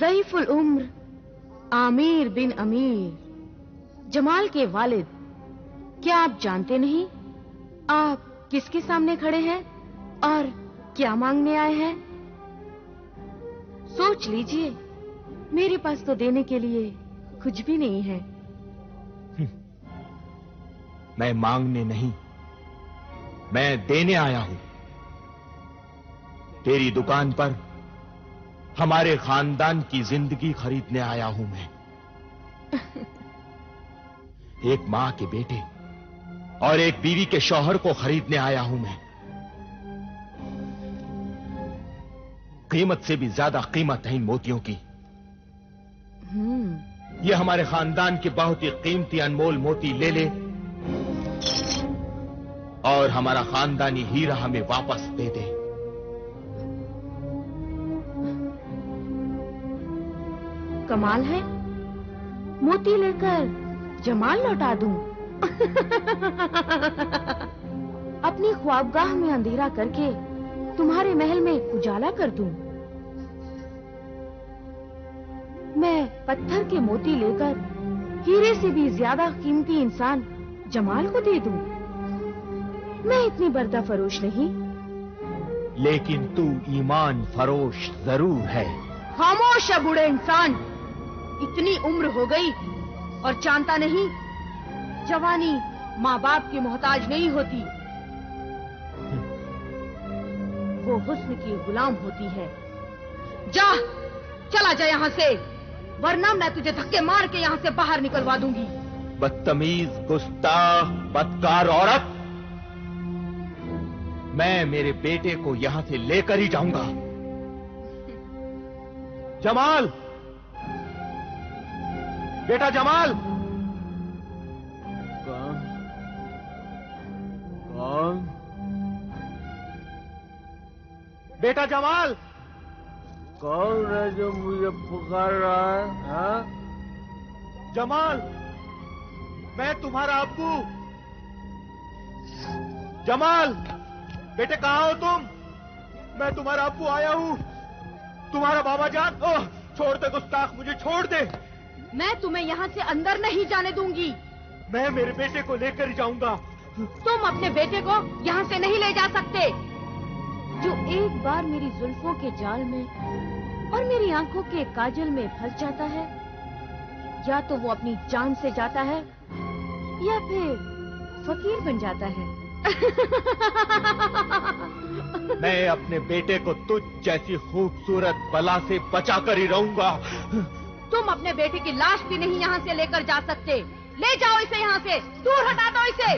ज़ईफुल उम्र आमिर बिन अमीर, जमाल के वालिद। क्या आप जानते नहीं आप किसके सामने खड़े हैं और क्या मांगने आए हैं? सोच लीजिए, मेरे पास तो देने के लिए कुछ भी नहीं है। मैं मांगने नहीं, मैं देने आया हूं। तेरी दुकान पर हमारे खानदान की जिंदगी खरीदने आया हूं मैं। एक मां के बेटे और एक बीवी के शौहर को खरीदने आया हूं मैं। कीमत से भी ज्यादा कीमत है इन मोतियों की। ये हमारे खानदान के बहुत ही कीमती अनमोल मोती ले ले और हमारा खानदानी हीरा हमें वापस दे दे। कमाल है, मोती लेकर जमाल लौटा दूं। अपनी ख्वाबगाह में अंधेरा करके तुम्हारे महल में उजाला कर दूं। मैं पत्थर के मोती लेकर हीरे से भी ज्यादा कीमती इंसान जमाल को दे दूं। मैं इतनी बर्दा फरोश नहीं। लेकिन तू ईमान फरोश जरूर है। खामोश है बूढ़े इंसान, इतनी उम्र हो गई और जानता नहीं जवानी माँ बाप की मोहताज नहीं होती, वो हुस्न की गुलाम होती है। जा, चला जा यहाँ से, वरना मैं तुझे धक्के मार के यहाँ से बाहर निकलवा दूंगी। बदतमीज, गुस्ताख, बदकार औरत, मैं मेरे बेटे को यहां से लेकर ही जाऊंगा। जमाल, बेटा जमाल। कौन? बेटा जमाल। कौन है जो मुझे पुकार रहा है? हाँ? जमाल, मैं तुम्हारा अब्बू। जमाल, बेटे कहाँ हो तुम? मैं तुम्हारा अब्बू आया हूँ, तुम्हारा बाबा जान। ओह, छोड़ दे गुस्ताख, मुझे छोड़ दे। मैं तुम्हें यहाँ से अंदर नहीं जाने दूंगी। मैं मेरे बेटे को लेकर ही जाऊंगा। तुम अपने बेटे को यहाँ से नहीं ले जा सकते। जो एक बार मेरी जुल्फों के जाल में और मेरी आंखों के काजल में फंस जाता है, या तो वो अपनी जान से जाता है या फिर फकीर बन जाता है। मैं अपने बेटे को तुझ जैसी खूबसूरत बला से बचा कर ही रहूंगा। तुम अपने बेटे की लाश भी नहीं यहाँ से लेकर जा सकते। ले जाओ इसे यहाँ से, दूर हटा दो इसे।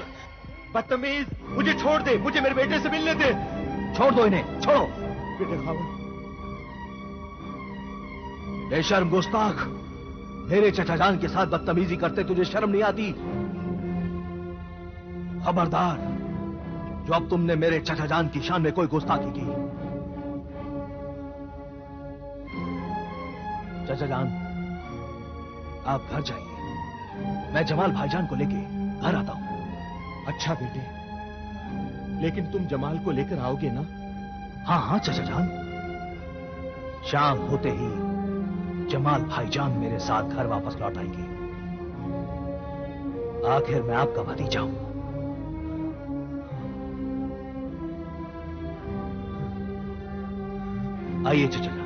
बदतमीज, मुझे छोड़ दे, मुझे मेरे बेटे से मिलने दे। छोड़ दो इन्हें, छोड़ो। बेटे खावर, बेशर्म गुस्ताख, मेरे चचा जान के साथ बदतमीजी करते तुझे शर्म नहीं आती? खबरदार, जो अब तुमने मेरे चचा जान की शान में कोई गुस्ताखी की। चचा जान, आप घर जाइए, मैं जमाल भाईजान को लेके घर आता हूं। अच्छा बेटे, लेकिन तुम जमाल को लेकर आओगे ना? हाँ हाँ चचा जान, शाम होते ही जमाल भाईजान मेरे साथ घर वापस लौट आएंगे। आखिर मैं आपका भतीजा हूं। आइए चचा जान।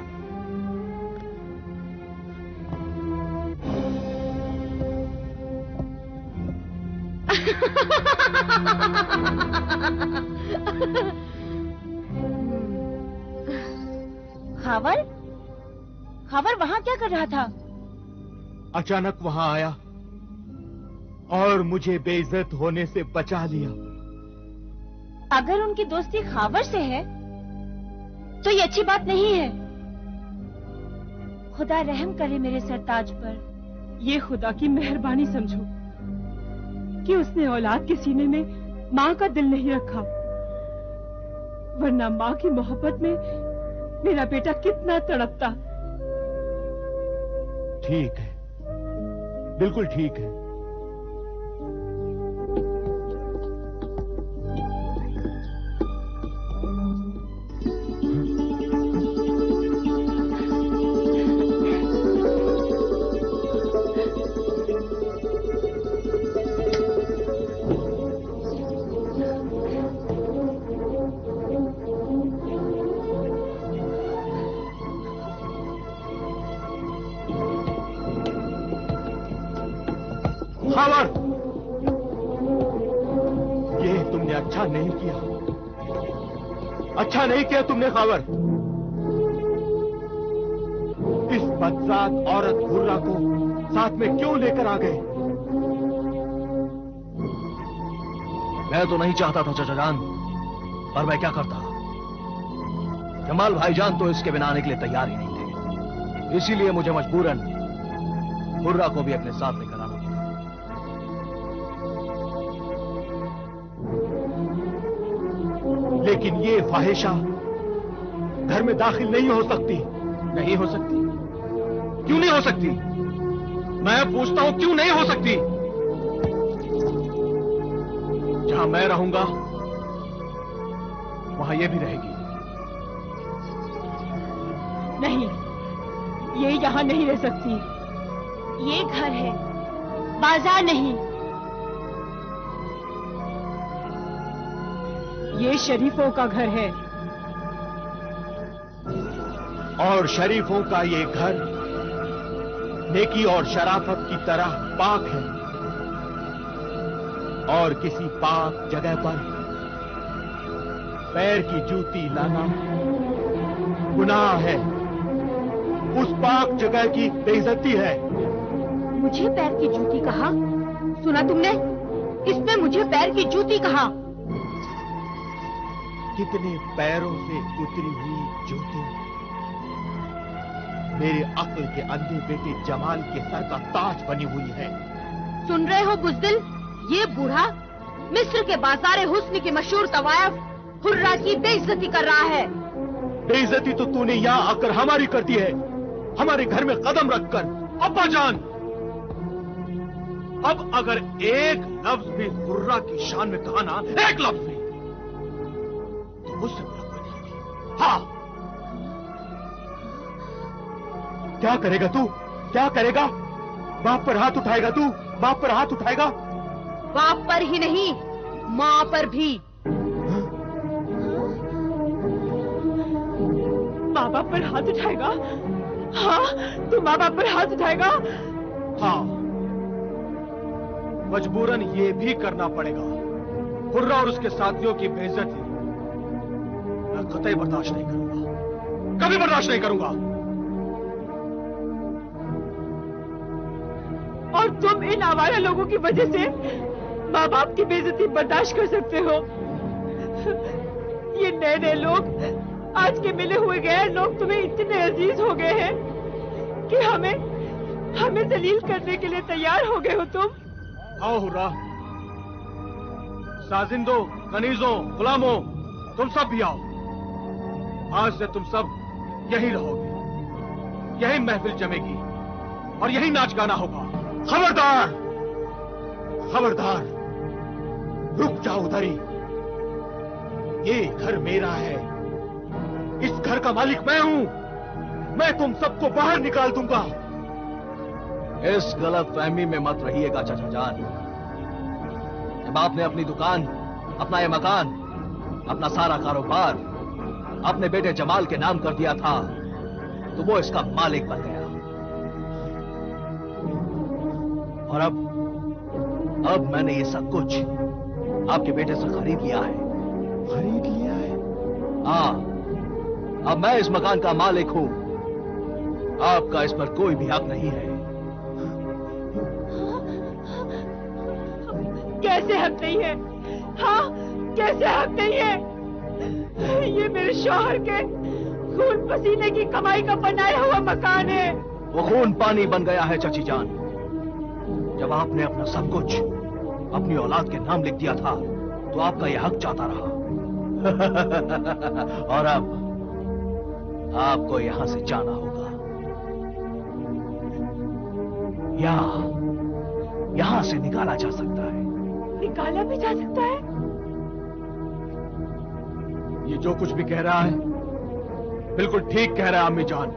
खावर, खावर वहां क्या कर रहा था? अचानक वहां आया और मुझे बेइज्जत होने से बचा लिया। अगर उनकी दोस्ती खावर से है तो ये अच्छी बात नहीं है। खुदा रहम करे मेरे सरताज पर। ये खुदा की मेहरबानी समझो कि उसने औलाद के सीने में माँ का दिल नहीं रखा, वरना माँ की मोहब्बत में मेरा बेटा कितना तड़पता। ठीक है, बिल्कुल ठीक है। खावर, ये तुमने अच्छा नहीं किया, अच्छा नहीं किया तुमने खावर। इस बदजात औरत हुर्रा को साथ में क्यों लेकर आ गए? मैं तो नहीं चाहता था चाचा जान, पर मैं क्या करता। जमाल भाईजान तो इसके बिना आने के लिए तैयार ही नहीं थे, इसीलिए मुझे मजबूरन हुर्रा को भी अपने साथ लेकर आना पड़ा। लेकिन ये फाहिशा घर में दाखिल नहीं हो सकती। नहीं हो सकती? क्यों नहीं हो सकती? मैं पूछता हूं, क्यों नहीं हो सकती? जहां मैं रहूंगा वहां ये भी रहेगी। नहीं, ये यहाँ नहीं रह सकती। ये घर है, बाजार नहीं। ये शरीफों का घर है। और शरीफों का ये घर नेकी और शराफत की तरह पाक है, और किसी पाक जगह पर पैर की जूती लाना गुनाह है। उस पाक जगह की बेइज्जती है। मुझे पैर की जूती कहा? सुना तुमने? इसने मुझे पैर की जूती कहा। कितने पैरों से उतरी हुई जूती मेरे अक्ल के अंधे बेटे जमाल के सर का ताज बनी हुई है। सुन रहे हो बुज़दिल? ये बूढ़ा मिस्र के बाजार हुस्न की मशहूर तवायफ हुर्रा की बेइज्जती कर रहा है। बेइज्जती तो तूने यहाँ आकर हमारी करती है, हमारे घर में कदम रखकर। अब्बा जान, अब अगर एक लफ्ज भी हुर्रा की शान में कहा ना, एक लफ्ज भी, तो मुझसे बुरा कोई नहीं। हाँ, क्या करेगा तू? क्या करेगा? बाप पर हाथ उठाएगा तू? बाप पर हाथ उठाएगा? बाप पर ही नहीं, माँ पर भी। माँ बाप पर हाथ उठाएगा? हाँ, तू माँ बाप पर हाथ उठाएगा? हाँ, मजबूरन ये भी करना पड़ेगा। हुर्रा और उसके साथियों की बेइज्जती मैं कतई बर्दाश्त नहीं करूंगा, कभी बर्दाश्त नहीं करूंगा। और तुम इन आवारा लोगों की वजह से माँ बाप की बेइज्जती बर्दाश्त कर सकते हो? ये नए नए लोग, आज के मिले हुए गैर लोग तुम्हें इतने अजीज हो गए हैं कि हमें जलील करने के लिए तैयार हो गए हो तुम। आओ हुर्रा, साजिंदों, कनीजों, गुलामों, तुम सब भी आओ। आज से तुम सब यही रहोगे, यही महफिल जमेगी और यही नाच गाना होगा। खबरदार, खबरदार, रुक जाओ उधरी। ये घर मेरा है, इस घर का मालिक मैं हूं। मैं तुम सबको बाहर निकाल दूंगा। इस गलत फहमी में मत रहिएगा चाचा जान। जब आपने अपनी दुकान, अपना ये मकान, अपना सारा कारोबार अपने बेटे जमाल के नाम कर दिया था, तो वो इसका मालिक बन गया। और अब मैंने ये सब कुछ आपके बेटे से खरीद लिया है। खरीद लिया है? हाँ, अब मैं इस मकान का मालिक हूं। आपका इस पर कोई भी हक नहीं है। कैसे हक नहीं है? हाँ, कैसे हक नहीं है? ये मेरे शौहर के खून पसीने की कमाई का बनाया हुआ मकान है। वो खून पानी बन गया है चाची जान। जब आपने अपना सब कुछ अपनी औलाद के नाम लिख दिया था, तो आपका यह हक चाहता रहा। और अब आपको यहां से जाना होगा। यहां से निकाला जा सकता है। निकाला भी जा सकता है? ये जो कुछ भी कह रहा है बिल्कुल ठीक कह रहा है अम्मी जान।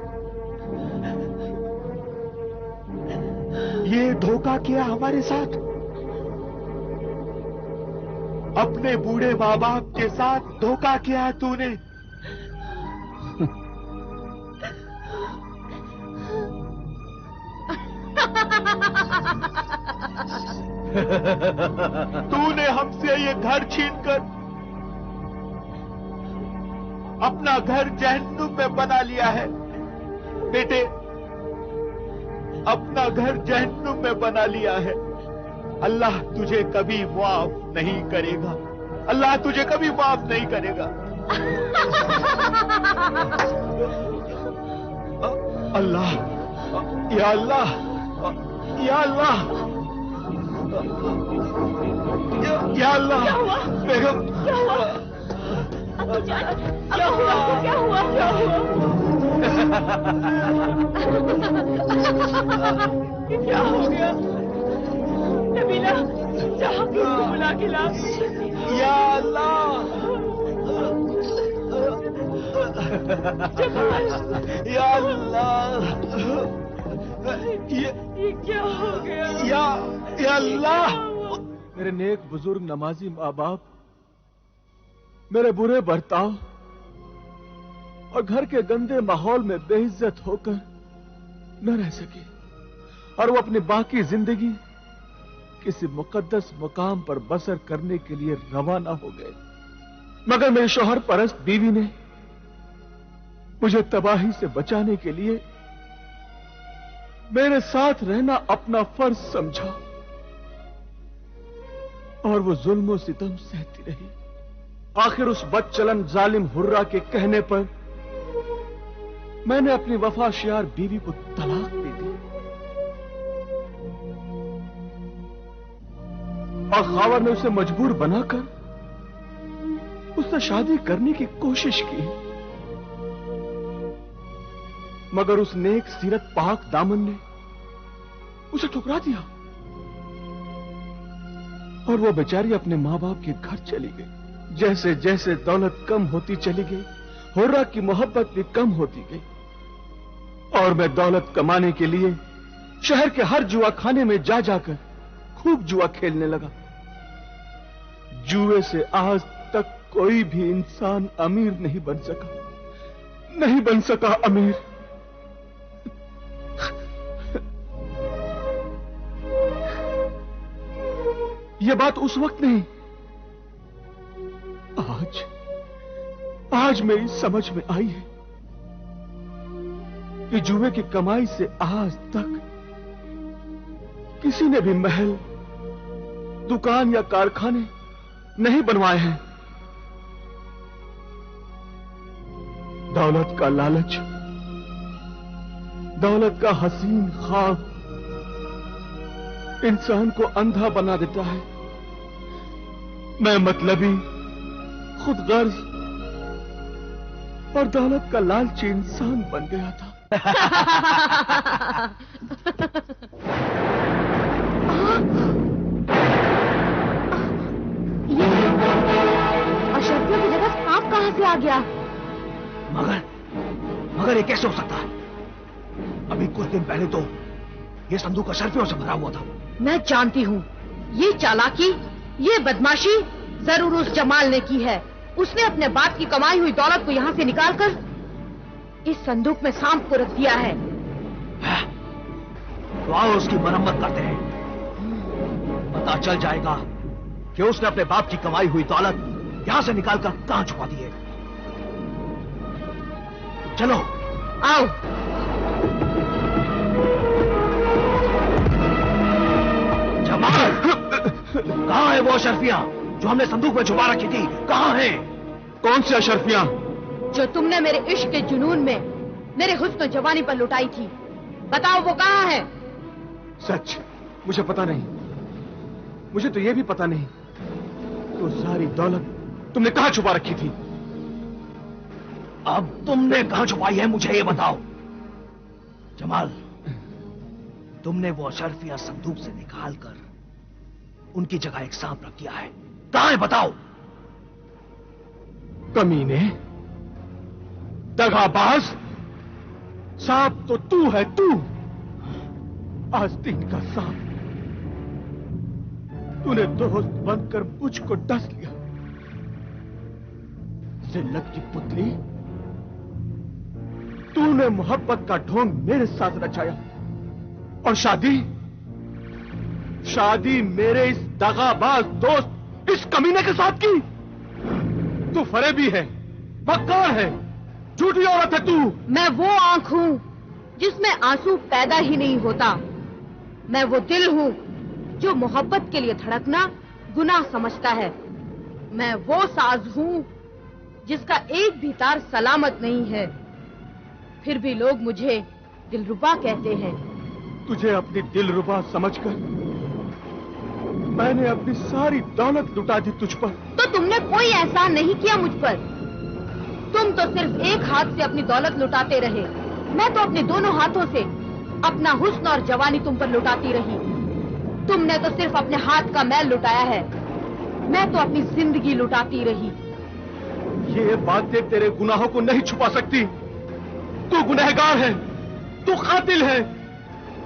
ये धोखा किया हमारे साथ, अपने बूढ़े माँ बाप के साथ धोखा किया है तूने। तूने हमसे ये घर छीनकर अपना घर जहन्नुम में बना लिया है। बेटे, अपना घर जहन्नुम में बना लिया है। अल्लाह तुझे कभी माफ नहीं करेगा। अल्लाह तुझे कभी माफ नहीं करेगा। अल्लाह, या अल्लाह, या अल्लाह, या अल्लाह, बेगम, क्या हुआ? क्या हुआ? क्या हुआ? क्या हुआ? क्या हो गया? नबीला, जा हकीम को बुला के ला। या अल्लाह, जमाल, या अल्लाह, ये क्या हो गया? या अल्लाह। मेरे नेक बुजुर्ग नमाजी माँ बाप मेरे बुरे बर्ताव और घर के गंदे माहौल में बेइज्जत होकर न रह सके और वो अपनी बाकी जिंदगी किसी मुकद्दस मुकाम पर बसर करने के लिए रवाना हो गए। मगर मेरी शौहर परस्त बीवी ने मुझे तबाही से बचाने के लिए मेरे साथ रहना अपना फर्ज समझा और वो जुल्म सितम सहती रही। आखिर उस बदचलन जालिम हुर्रा के कहने पर मैंने अपनी वफाशियार बीवी को तलाक दे दी और खावर ने उसे मजबूर बनाकर उससे शादी करने की कोशिश की, मगर उस नेक सीरत पाक दामन ने उसे ठुकरा दिया और वो बेचारी अपने मां बाप के घर चली गई। जैसे जैसे दौलत कम होती चली गई, हुर्रा की मोहब्बत भी कम होती गई और मैं दौलत कमाने के लिए शहर के हर जुआ खाने में जा जाकर खूब जुआ खेलने लगा। जुए से आज तक कोई भी इंसान अमीर नहीं बन सका अमीर। यह बात उस वक्त नहीं, आज मेरी समझ में आई है कि जुए की कमाई से आज तक किसी ने भी महल, दुकान या कारखाने नहीं बनवाए हैं। दौलत का लालच, दौलत का हसीन ख्वाब इंसान को अंधा बना देता है। मैं मतलबी, खुदगर्ज और दौलत का लालची इंसान बन गया था। ये अशरफियों की जगह सांप कहां से आ गया? मगर ये कैसे हो सकता है? अभी कुछ दिन पहले तो ये संदूक अशरफियों से भरा हुआ था। मैं जानती हूँ, ये चालाकी, ये बदमाशी जरूर उस जमाल ने की है। उसने अपने बाप की कमाई हुई दौलत को यहाँ से निकालकर इस संदूक में सांप को रख दिया है। तो आओ उसकी मरम्मत करते हैं, पता चल जाएगा कि उसने अपने बाप की कमाई हुई दौलत यहाँ से निकालकर कहाँ छुपा दी है। चलो आओ। जमाल, कहाँ है वो अशरफियां जो हमने संदूक में छुपा रखी थी? कहाँ है? कौन सी अशरफियां? जो तुमने मेरे इश्क के जुनून में मेरे हुस्न जवानी पर लुटाई थी। बताओ वो कहाँ है? सच मुझे पता नहीं। मुझे तो यह भी पता नहीं तो सारी दौलत तुमने कहाँ छुपा रखी थी। अब तुमने कहाँ छुपाई है मुझे ये बताओ। जमाल, तुमने वो अशरफिया संदूक से निकालकर उनकी जगह एक सांप रख दिया है। कहाँ है बताओ। कमीने, दगाबाज, सांप तो तू है, तू। आस्तीन का सांप। तूने दोस्त बनकर मुझको डस लिया। जिल्लत की पुतली, तूने मोहब्बत का ढोंग मेरे साथ रचाया और शादी शादी मेरे इस दगाबाज दोस्त इस कमीने के साथ की? तू फरेबी है, मक्कार है, झूठी औरत है तू। मैं वो आंख हूं जिसमें आंसू पैदा ही नहीं होता। मैं वो दिल हूं जो मोहब्बत के लिए धड़कना गुनाह समझता है। मैं वो साज हूं जिसका एक भी तार सलामत नहीं है, फिर भी लोग मुझे दिलरुबा कहते हैं। तुझे अपनी दिलरुबा समझकर मैंने अपनी सारी दौलत लुटा दी तुझ पर। तो तुमने कोई एहसान नहीं किया मुझ पर। तुम तो सिर्फ एक हाथ से अपनी दौलत लुटाते रहे। मैं तो अपने दोनों हाथों से अपना हुस्न और जवानी तुम पर लुटाती रही। तुमने तो सिर्फ अपने हाथ का मैल लुटाया है, मैं तो अपनी जिंदगी लुटाती रही। ये बातें तेरे गुनाहों को नहीं छुपा सकती। तू गुनहगार है, तू कातिल है,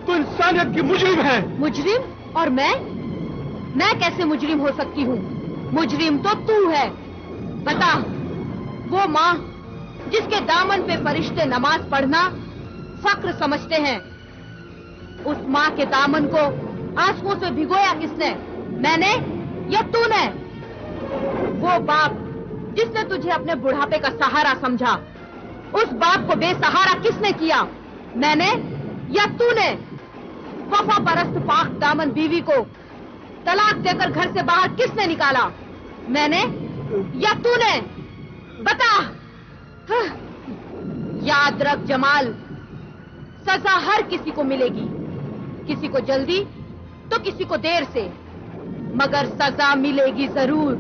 तू इंसानियत की मुजरिम है। मुजरिम? और मैं कैसे मुजरिम हो सकती हूँ? मुजरिम तो तू है। बता, वो माँ जिसके दामन पे फरिश्ते नमाज पढ़ना फक्र समझते हैं, उस माँ के दामन को आंसुओं से भिगोया किसने? मैंने या तूने? वो बाप जिसने तुझे अपने बुढ़ापे का सहारा समझा, उस बाप को बेसहारा किसने किया? मैंने या तूने? वफा परस्त पाक दामन बीवी को तलाक देकर घर से बाहर किसने निकाला? मैंने या तूने? बता। याद रख जमाल, सजा हर किसी को मिलेगी, किसी को जल्दी तो किसी को देर से, मगर सजा मिलेगी जरूर।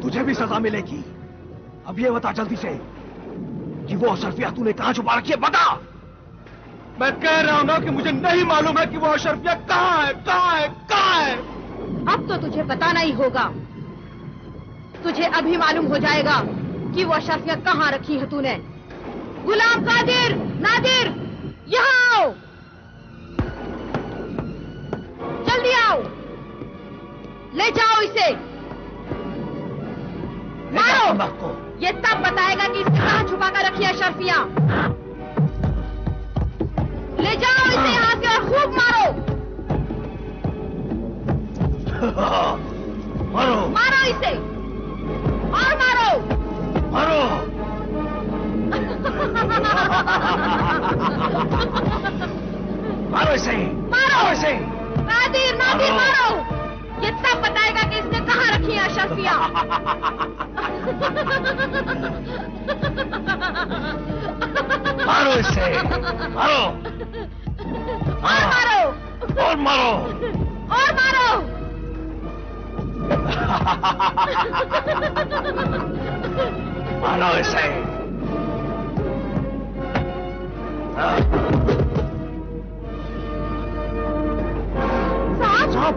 तुझे भी सजा मिलेगी। अब ये बता जल्दी से कि वो अशरफिया तूने कहां छुपा रखी है, बता। मैं कह रहा हूं ना कि मुझे नहीं मालूम है कि वो अशरफिया कहां है, कहां है, कहां है। अब तो तुझे बताना ही होगा। तुझे अभी मालूम हो जाएगा कि वो अशरफिया कहां रखी है तूने। गुलाम कादिर, नादिर, यहाँ आओ, जल्दी आओ, ले जाओ इसे, मारो। ये तब बताएगा कि इसने कहां छुपा कर रखी है अशरफिया। ले जाओ इसे यहाँ से और खूब मारो। मारो, मारो इसे और मारो, मारो। मारो इसे, मारो इसे। नादिर, नादिर, मारो। ये तब बताएगा कि इसने कहां रखी है अशरफिया। मारो इसे, मारो। और मारो, और मारो, और मारो। मारो इसे। साहब,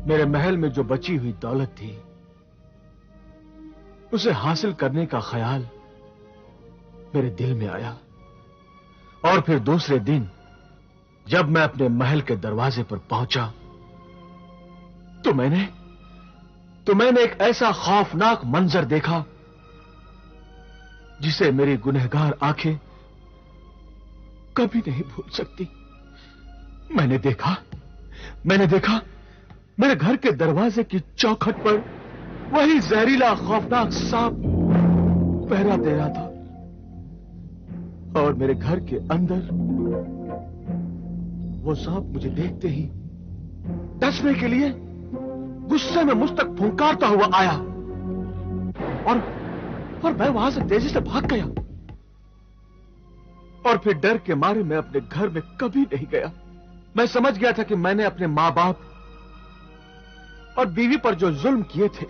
मेरे महल में जो बची हुई दौलत थी, उसे हासिल करने का ख्याल मेरे दिल में आया। और फिर दूसरे दिन जब मैं अपने महल के दरवाजे पर पहुंचा तो मैंने एक ऐसा खौफनाक मंजर देखा जिसे मेरी गुनहगार आंखें कभी नहीं भूल सकती। मैंने देखा मेरे घर के दरवाजे की चौखट पर वही जहरीला खौफनाक सांप पहरा दे रहा था और मेरे घर के अंदर वो सांप मुझे देखते ही डसने के लिए गुस्से में मुझ तक फुंकारता हुआ आया और मैं वहां से तेजी से भाग गया और फिर डर के मारे मैं अपने घर में कभी नहीं गया। मैं समझ गया था कि मैंने अपने मां बाप और बीवी पर जो जुल्म किए थे,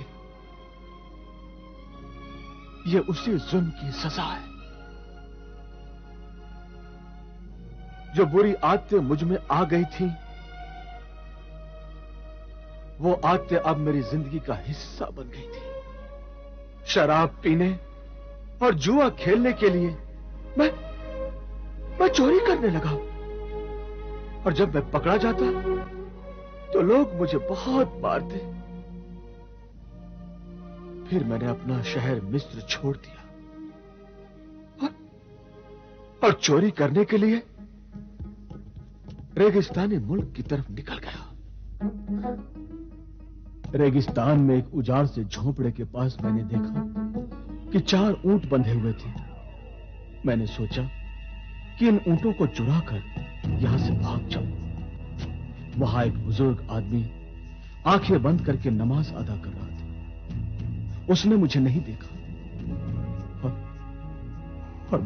ये उसी जुल्म की सजा है। जो बुरी आदतें मुझ में आ गई थी, वो आदतें अब मेरी जिंदगी का हिस्सा बन गई थी। शराब पीने और जुआ खेलने के लिए मैं चोरी करने लगा, और जब मैं पकड़ा जाता तो लोग मुझे बहुत मारते। फिर मैंने अपना शहर मिस्र छोड़ दिया और चोरी करने के लिए रेगिस्तानी मुल्क की तरफ निकल गया। रेगिस्तान में एक उजाड़ से झोंपड़े के पास मैंने देखा कि 4 ऊंट बंधे हुए थे। मैंने सोचा कि इन ऊंटों को चुराकर यहां से भाग जाऊं। वहां एक बुजुर्ग आदमी आंखें बंद करके नमाज अदा कर रहा था। उसने मुझे नहीं देखा और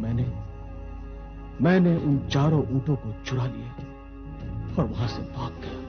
मैंने उन 4 ऊंटों को चुरा लिया और वहां से भाग गया।